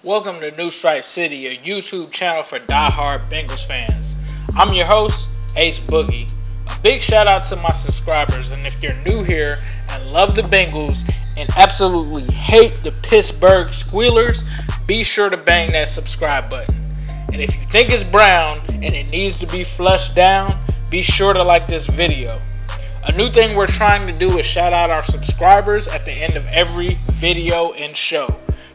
Welcome to New Stripe City, a YouTube channel for die-hard Bengals fans. I'm your host, Ace Boogie. A big shout out to my subscribers, and if you're new here and love the Bengals and absolutely hate the Pittsburgh Squealers, be sure to bang that subscribe button. And if you think it's brown and it needs to be flushed down, be sure to like this video. A new thing we're trying to do is shout out our subscribers at the end of every video and show.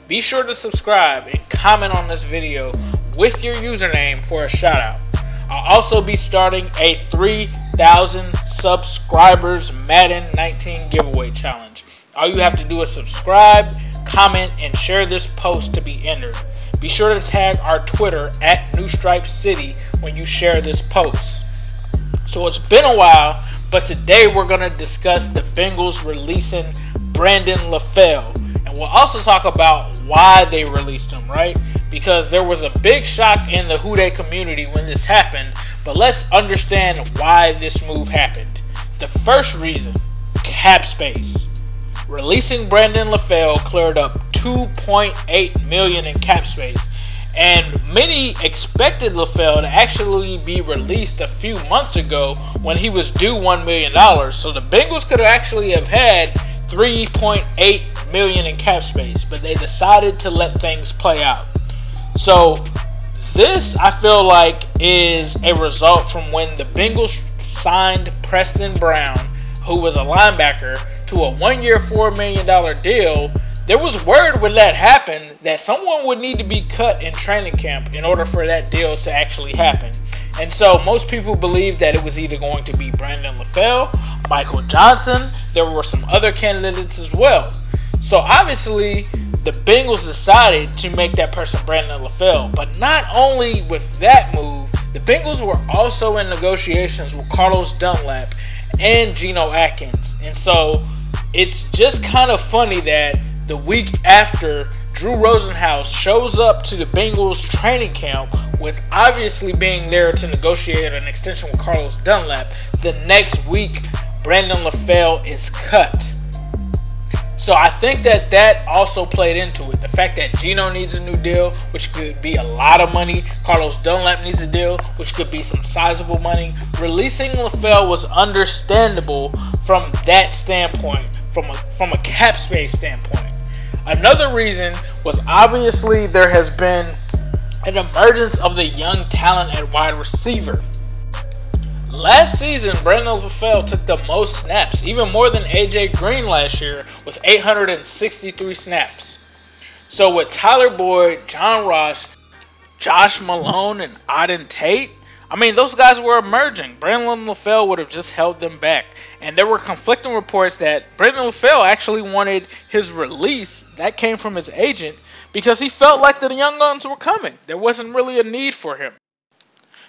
Be sure to subscribe and comment on this video with your username for a shout out. I'll also be starting a 3,000 subscribers Madden 19 giveaway challenge. All you have to do is subscribe, comment, and share this post to be entered. Be sure to tag our Twitter at New Stripe City when you share this post. So it's been a while, but today we're going to discuss the Bengals releasing Brandon LaFell. And we'll also talk about why they released him, right? Because there was a big shock in the Who Dey community when this happened. But let's understand why this move happened. The first reason, cap space. Releasing Brandon LaFell cleared up $2.8 million in cap space. And many expected LaFell to actually be released a few months ago when he was due $1 million. So the Bengals could actually have had $3.8 million in cap space, but they decided to let things play out. So this, I feel like, is a result from when the Bengals signed Preston Brown, who was a linebacker, to a 1-year $4 million deal. There was word when that happened that someone would need to be cut in training camp in order for that deal to actually happen. And so most people believed that it was either going to be Brandon LaFell, Michael Johnson. There were some other candidates as well. So obviously the Bengals decided to make that person Brandon LaFell. But not only with that move, the Bengals were also in negotiations with Carlos Dunlap and Geno Atkins. And so it's just kind of funny that the week after Drew Rosenhaus shows up to the Bengals training camp with obviously being there to negotiate an extension with Carlos Dunlap, the next week Brandon LaFell is cut. So I think that also played into it. The fact that Geno needs a new deal, which could be a lot of money. Carlos Dunlap needs a deal, which could be some sizable money. Releasing LaFell was understandable from that standpoint, from a cap space standpoint. Another reason was obviously there has been an emergence of the young talent at wide receiver. Last season, Brandon LaFell took the most snaps, even more than AJ Green last year, with 863 snaps. So with Tyler Boyd, John Ross, Josh Malone, and Auden Tate, I mean, those guys were emerging. Brandon LaFell would have just held them back. And there were conflicting reports that Brandon LaFell actually wanted his release. That came from his agent because he felt like the young guns were coming. There wasn't really a need for him.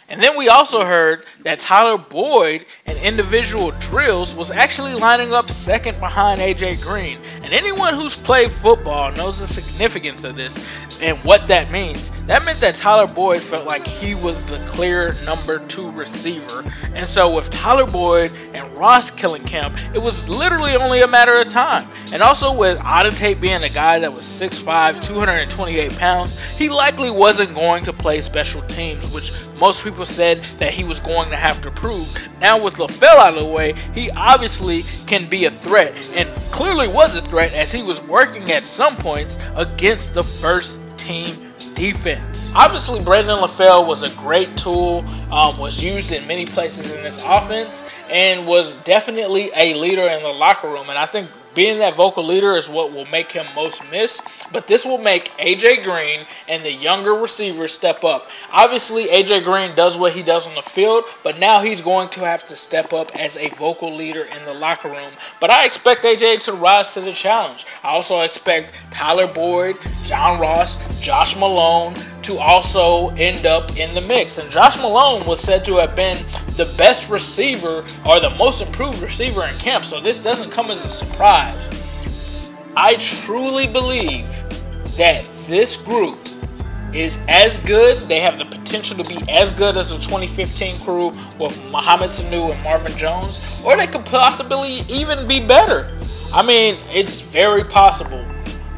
And then we also heard that Tyler Boyd in individual drills was actually lining up second behind AJ Green. And anyone who's played football knows the significance of this and what that means. That meant that Tyler Boyd felt like he was the clear number 2 receiver. And so with Tyler Boyd and Ross killing camp, it was literally only a matter of time. And also with Auden Tate being a guy that was 6'5", 228 pounds, he likely wasn't going to play special teams, which most people said that he was going to have to prove. Now with LaFell out of the way, he obviously can be a threat, and clearly was a threat as he was working at some points against the first team defense. Obviously Brandon LaFell was a great tool, was used in many places in this offense, and was definitely a leader in the locker room. And I think being that vocal leader is what will make him most missed. But this will make AJ Green and the younger receivers step up. Obviously, AJ Green does what he does on the field, but now he's going to have to step up as a vocal leader in the locker room. But I expect AJ to rise to the challenge. I also expect Tyler Boyd, John Ross, Josh Malone to also end up in the mix. And Josh Malone was said to have been the best receiver or the most improved receiver in camp, so this doesn't come as a surprise. I truly believe that this group is as good. They have the potential to be as good as the 2015 crew with Mohamed Sanu and Marvin Jones, or they could possibly even be better. I mean, it's very possible.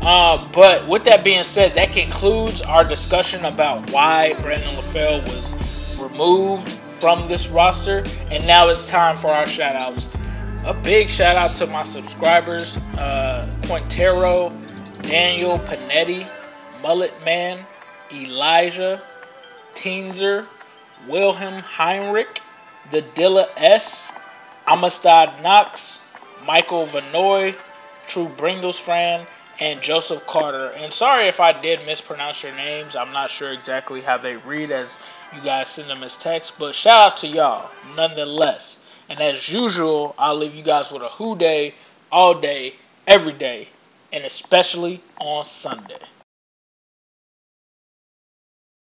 But with that being said, that concludes our discussion about why Brandon LaFell was removed from this roster. And now it's time for our shout outs. A big shout out to my subscribers, Quintero, Daniel Panetti, Mullet Man, Elijah, Teenzer, Wilhelm Heinrich, the Dilla S, Amistad Knox, Michael Vanoy, True Bengals fan, and Joseph Carter. And sorry if I did mispronounce your names. I'm not sure exactly how they read as you guys send them as text, but shout out to y'all nonetheless. And as usual, I'll leave you guys with a who day, all day, every day, and especially on Sunday.